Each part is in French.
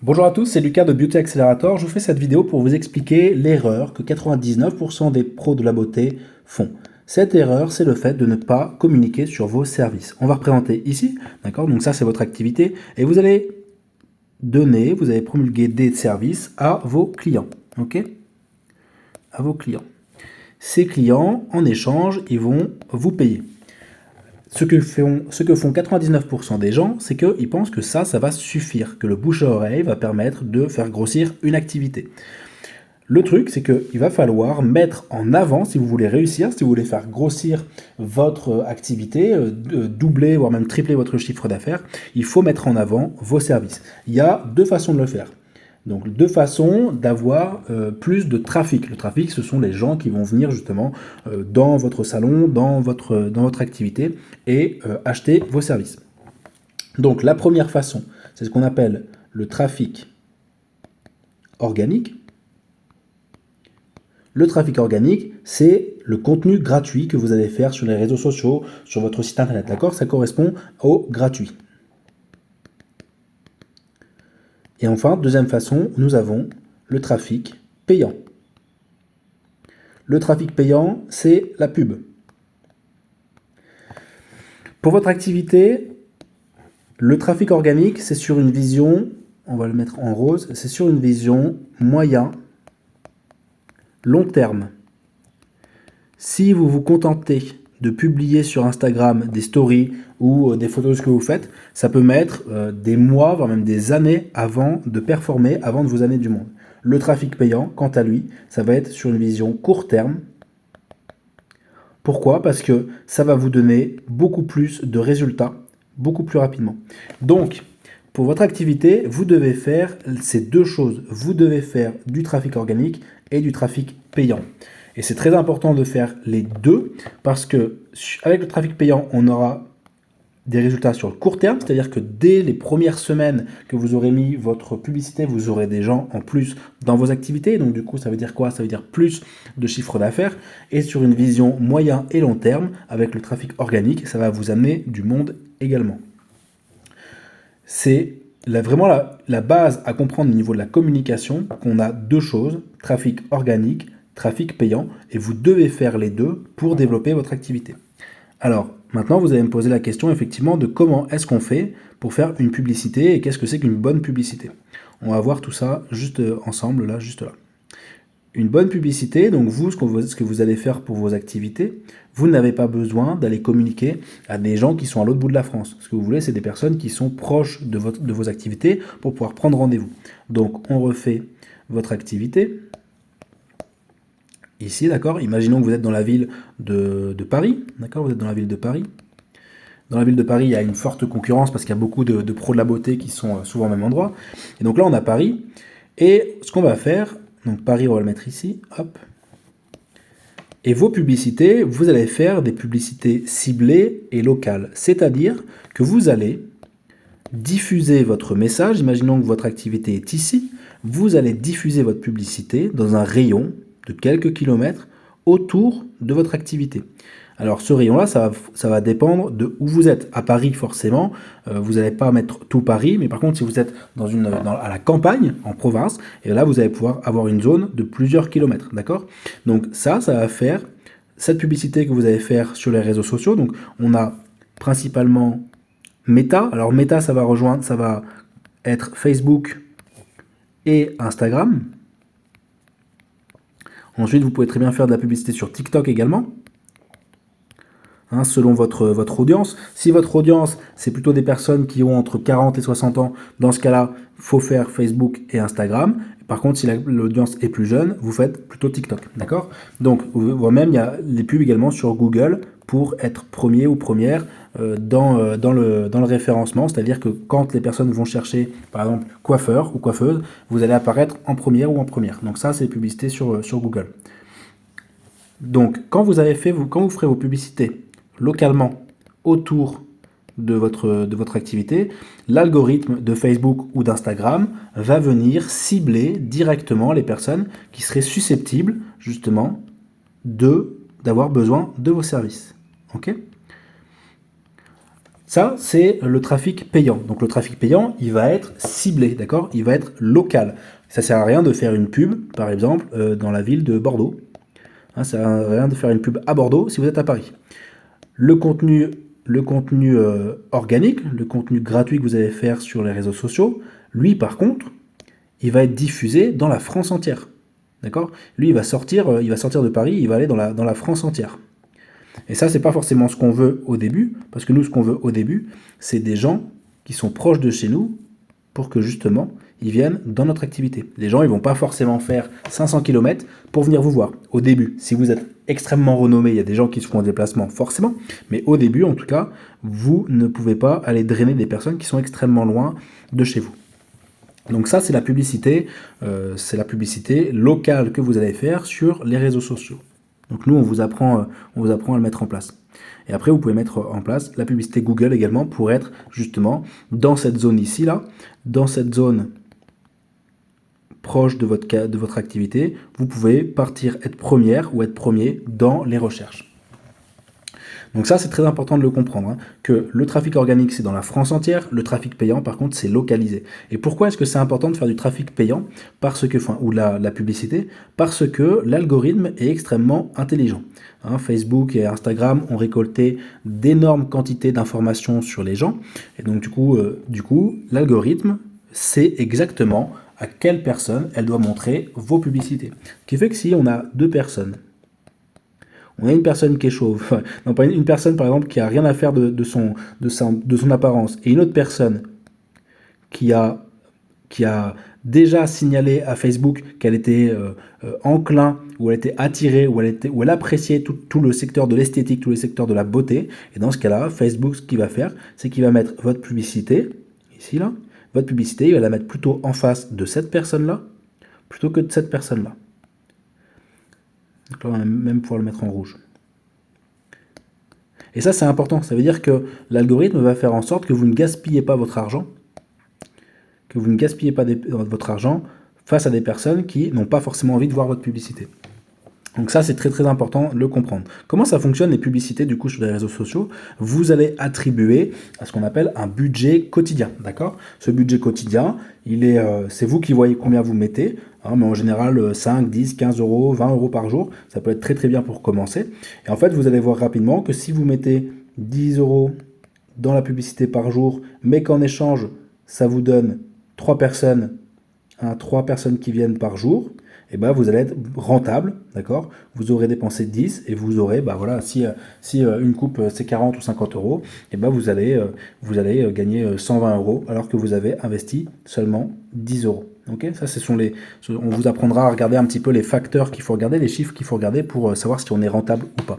Bonjour à tous, c'est Lucas de Beauty Accelerator. Je vous fais cette vidéo pour vous expliquer l'erreur que 99% des pros de la beauté font. Cette erreur, c'est le fait de ne pas communiquer sur vos services. On va représenter ici, d'accord? Donc ça, c'est votre activité et vous allez promulguer des services à vos clients, ok? À vos clients. Ces clients, en échange, ils vont vous payer. Ce que font 99% des gens, c'est qu'ils pensent que ça va suffire, que le bouche à oreille va permettre de faire grossir une activité. Le truc, c'est qu'il va falloir mettre en avant, si vous voulez réussir, si vous voulez faire grossir votre activité, doubler, voire même tripler votre chiffre d'affaires, il faut mettre en avant vos services. Il y a deux façons de le faire. Donc deux façons d'avoir plus de trafic. Le trafic, ce sont les gens qui vont venir justement dans votre salon, dans votre activité et acheter vos services. Donc la première façon, c'est ce qu'on appelle le trafic organique. Le trafic organique, c'est le contenu gratuit que vous allez faire sur les réseaux sociaux, sur votre site internet, d'accord? Ça correspond au gratuit. Et enfin, deuxième façon, nous avons le trafic payant. Le trafic payant, c'est la pub. Pour votre activité, le trafic organique, c'est sur une vision, on va le mettre en rose, c'est sur une vision moyen, long terme. Si vous vous contentez de publier sur Instagram des stories ou des photos de ce que vous faites, ça peut mettre des mois, voire même des années avant de performer, avant de vous amener du monde. Le trafic payant, quant à lui, ça va être sur une vision court terme. Pourquoi? Parce que ça va vous donner beaucoup plus de résultats, beaucoup plus rapidement. Donc, pour votre activité, vous devez faire ces deux choses. Vous devez faire du trafic organique et du trafic payant. Et c'est très important de faire les deux parce que avec le trafic payant, on aura des résultats sur le court terme, c'est-à-dire que dès les premières semaines que vous aurez mis votre publicité, vous aurez des gens en plus dans vos activités. Donc du coup, ça veut dire quoi? Ça veut dire plus de chiffre d'affaires. Et sur une vision moyen et long terme, avec le trafic organique, ça va vous amener du monde également. C'est vraiment la base à comprendre au niveau de la communication, qu'on a deux choses, trafic organique, trafic payant, et vous devez faire les deux pour développer votre activité. Alors, maintenant, vous allez me poser la question effectivement de comment est-ce qu'on fait pour faire une publicité et qu'est-ce que c'est qu'une bonne publicité. On va voir tout ça juste ensemble, là, juste là. Une bonne publicité, donc vous, ce que vous allez faire pour vos activités, vous n'avez pas besoin d'aller communiquer à des gens qui sont à l'autre bout de la France. Ce que vous voulez, c'est des personnes qui sont proches de vos activités pour pouvoir prendre rendez-vous. Donc, on refait votre activité. Ici, d'accord? Imaginons que vous êtes dans la ville de Paris, d'accord? Vous êtes dans la ville de Paris. Dans la ville de Paris, il y a une forte concurrence parce qu'il y a beaucoup de pros de la beauté qui sont souvent au même endroit. Et donc là, on a Paris. Et ce qu'on va faire, donc Paris, on va le mettre ici, hop. Et vos publicités, vous allez faire des publicités ciblées et locales. C'est-à-dire que vous allez diffuser votre message. Imaginons que votre activité est ici. Vous allez diffuser votre publicité dans un rayon de quelques kilomètres autour de votre activité. Alors ce rayon-là, ça va dépendre de où vous êtes. À Paris, forcément, vous n'allez pas mettre tout Paris, mais par contre, si vous êtes à la campagne, en province, et là, vous allez pouvoir avoir une zone de plusieurs kilomètres, d'accord? Donc ça va faire cette publicité que vous allez faire sur les réseaux sociaux. Donc on a principalement Meta. Alors Meta, ça va être Facebook et Instagram. Ensuite, vous pouvez très bien faire de la publicité sur TikTok également. Selon votre audience. Si votre audience, c'est plutôt des personnes qui ont entre 40 et 60 ans, dans ce cas-là, il faut faire Facebook et Instagram. Par contre, si l'audience est plus jeune, vous faites plutôt TikTok, d'accord? Donc, vous-même, il y a les pubs également sur Google pour être premier ou première dans le référencement, c'est-à-dire que quand les personnes vont chercher, par exemple, coiffeur ou coiffeuse, vous allez apparaître en première ou en première. Donc ça, c'est publicité sur Google. Donc, quand vous ferez vos publicités localement autour de votre activité, l'algorithme de Facebook ou d'Instagram va venir cibler directement les personnes qui seraient susceptibles justement d'avoir besoin de vos services. Ok? Ça, c'est le trafic payant. Donc le trafic payant, il va être ciblé, d'accord? Il va être local. Ça sert à rien de faire une pub, par exemple, dans la ville de Bordeaux. Hein, ça sert à rien de faire une pub à Bordeaux si vous êtes à Paris. Le contenu, organique, le contenu gratuit que vous allez faire sur les réseaux sociaux, lui, par contre, il va être diffusé dans la France entière. D'accord? Lui, il va sortir de Paris, il va aller dans la France entière. Et ça, c'est pas forcément ce qu'on veut au début, parce que nous, ce qu'on veut au début, c'est des gens qui sont proches de chez nous pour que justement, ils viennent dans notre activité. Les gens, ils vont pas forcément faire 500 km pour venir vous voir. Au début, si vous êtes extrêmement renommé, il y a des gens qui se font un déplacement, forcément. Mais au début, en tout cas, vous ne pouvez pas aller drainer des personnes qui sont extrêmement loin de chez vous. Donc ça, c'est la publicité locale que vous allez faire sur les réseaux sociaux. Donc nous, on vous apprend à le mettre en place. Et après, vous pouvez mettre en place la publicité Google également pour être justement dans cette zone ici, là, dans cette zone proche de votre activité, vous pouvez être première ou être premier dans les recherches. Donc ça, c'est très important de le comprendre, hein, que le trafic organique, c'est dans la France entière, le trafic payant, par contre, c'est localisé. Et pourquoi est-ce que c'est important de faire du trafic payant ou de la publicité? Parce que l'algorithme est extrêmement intelligent. Hein, Facebook et Instagram ont récolté d'énormes quantités d'informations sur les gens. Et donc, du coup, l'algorithme sait exactement à quelle personne elle doit montrer vos publicités. Ce qui fait que si on a deux personnes, on a une personne qui est chauve, non pas une personne par exemple qui a rien à faire de son apparence, et une autre personne qui a déjà signalé à Facebook qu'elle était enclin, ou elle était attirée, ou elle appréciait tout le secteur de l'esthétique, tout le secteur de la beauté, et dans ce cas-là, Facebook, ce qu'il va faire, c'est qu'il va mettre votre publicité, ici là, votre publicité, il va la mettre plutôt en face de cette personne-là, plutôt que de cette personne-là. Donc là, on va même pouvoir le mettre en rouge. Et ça, c'est important. Ça veut dire que l'algorithme va faire en sorte que vous ne gaspillez pas votre argent, face à des personnes qui n'ont pas forcément envie de voir votre publicité. Donc ça, c'est très très important de le comprendre. Comment ça fonctionne les publicités du coup sur les réseaux sociaux? Vous allez attribuer à ce qu'on appelle un budget quotidien, d'accord? Ce budget quotidien, c'est vous qui voyez combien vous mettez, hein, mais en général 5, 10, 15 euros, 20 euros par jour, ça peut être très très bien pour commencer. Et en fait, vous allez voir rapidement que si vous mettez 10 euros dans la publicité par jour, mais qu'en échange, ça vous donne 3 personnes qui viennent par jour, et ben vous allez être rentable, d'accord? Vous aurez dépensé 10 et vous aurez, si une coupe c'est 40 ou 50 euros, et ben vous allez gagner 120 euros alors que vous avez investi seulement 10 euros. Ok, ça, on vous apprendra à regarder un petit peu les facteurs qu'il faut regarder, les chiffres qu'il faut regarder pour savoir si on est rentable ou pas.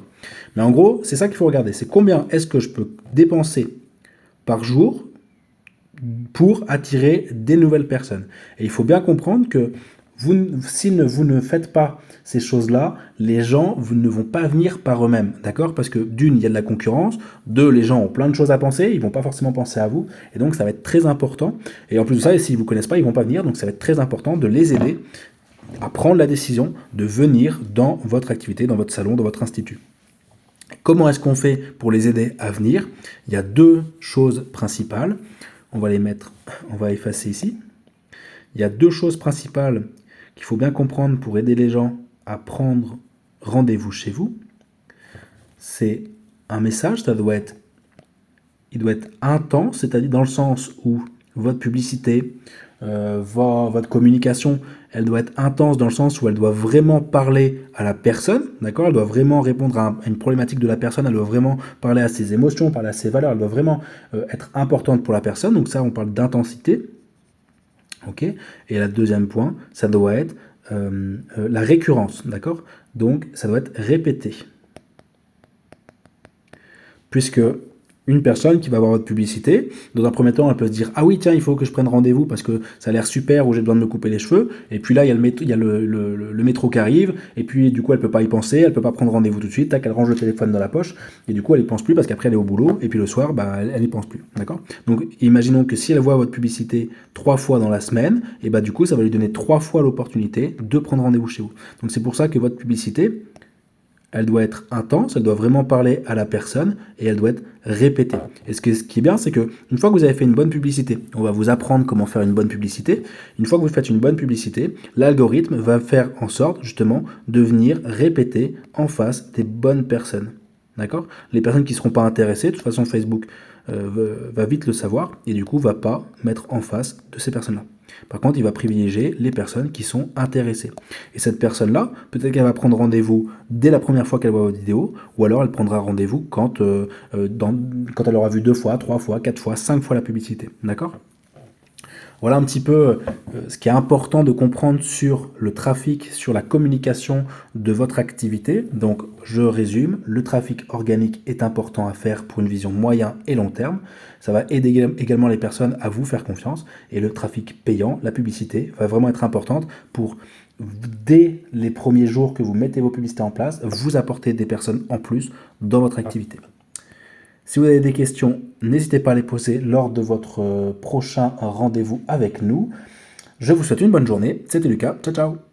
Mais en gros, c'est ça qu'il faut regarder, c'est combien est-ce que je peux dépenser par jour pour attirer des nouvelles personnes. Et il faut bien comprendre que si vous ne faites pas ces choses-là, les gens ne vont pas venir par eux-mêmes, d'accord? Parce que d'une, il y a de la concurrence, deux, les gens ont plein de choses à penser, ils vont pas forcément penser à vous, et donc ça va être très important. Et en plus de ça, s'ils vous connaissent pas, ils vont pas venir, donc ça va être très important de les aider à prendre la décision de venir dans votre activité, dans votre salon, dans votre institut. Comment est-ce qu'on fait pour les aider à venir? Il y a deux choses principales. On va effacer ici. Il y a deux choses principales qu'il faut bien comprendre pour aider les gens à prendre rendez-vous chez vous. C'est un message, il doit être intense, c'est-à-dire dans le sens où votre publicité, votre communication, elle doit être intense dans le sens où elle doit vraiment parler à la personne, d'accord? Elle doit vraiment répondre à une problématique de la personne, elle doit vraiment parler à ses émotions, parler à ses valeurs, elle doit vraiment être importante pour la personne. Donc ça, on parle d'intensité. Ok. Et le deuxième point, ça doit être la récurrence, d'accord? Donc ça doit être répété. Puisque une personne qui va voir votre publicité, dans un premier temps, elle peut se dire « Ah oui, tiens, il faut que je prenne rendez-vous parce que ça a l'air super ou j'ai besoin de me couper les cheveux. » Et puis là, il y a le métro qui arrive, et puis du coup, elle peut pas y penser, elle peut pas prendre rendez-vous tout de suite, tac, elle range le téléphone dans la poche, et du coup, elle y pense plus parce qu'après, elle est au boulot, et puis le soir, elle y pense plus, d'accord? Donc, imaginons que si elle voit votre publicité 3 fois dans la semaine, et du coup, ça va lui donner 3 fois l'opportunité de prendre rendez-vous chez vous. Donc, c'est pour ça que votre publicité, elle doit être intense, elle doit vraiment parler à la personne et elle doit être répétée. Et ce qui est bien, c'est que une fois que vous avez fait une bonne publicité, on va vous apprendre comment faire une bonne publicité. Une fois que vous faites une bonne publicité, l'algorithme va faire en sorte justement de venir répéter en face des bonnes personnes. D'accord? Les personnes qui ne seront pas intéressées, de toute façon Facebook va vite le savoir et du coup va pas mettre en face de ces personnes-là. Par contre, il va privilégier les personnes qui sont intéressées. Et cette personne-là, peut-être qu'elle va prendre rendez-vous dès la première fois qu'elle voit votre vidéo, ou alors elle prendra rendez-vous quand elle aura vu 2 fois, 3 fois, 4 fois, 5 fois la publicité. D'accord? Voilà un petit peu ce qui est important de comprendre sur le trafic, sur la communication de votre activité. Donc, je résume, le trafic organique est important à faire pour une vision moyen et long terme. Ça va aider également les personnes à vous faire confiance. Et le trafic payant, la publicité, va vraiment être importante pour, dès les premiers jours que vous mettez vos publicités en place, vous apporter des personnes en plus dans votre activité. Si vous avez des questions, n'hésitez pas à les poser lors de votre prochain rendez-vous avec nous. Je vous souhaite une bonne journée. C'était Lucas. Ciao, ciao.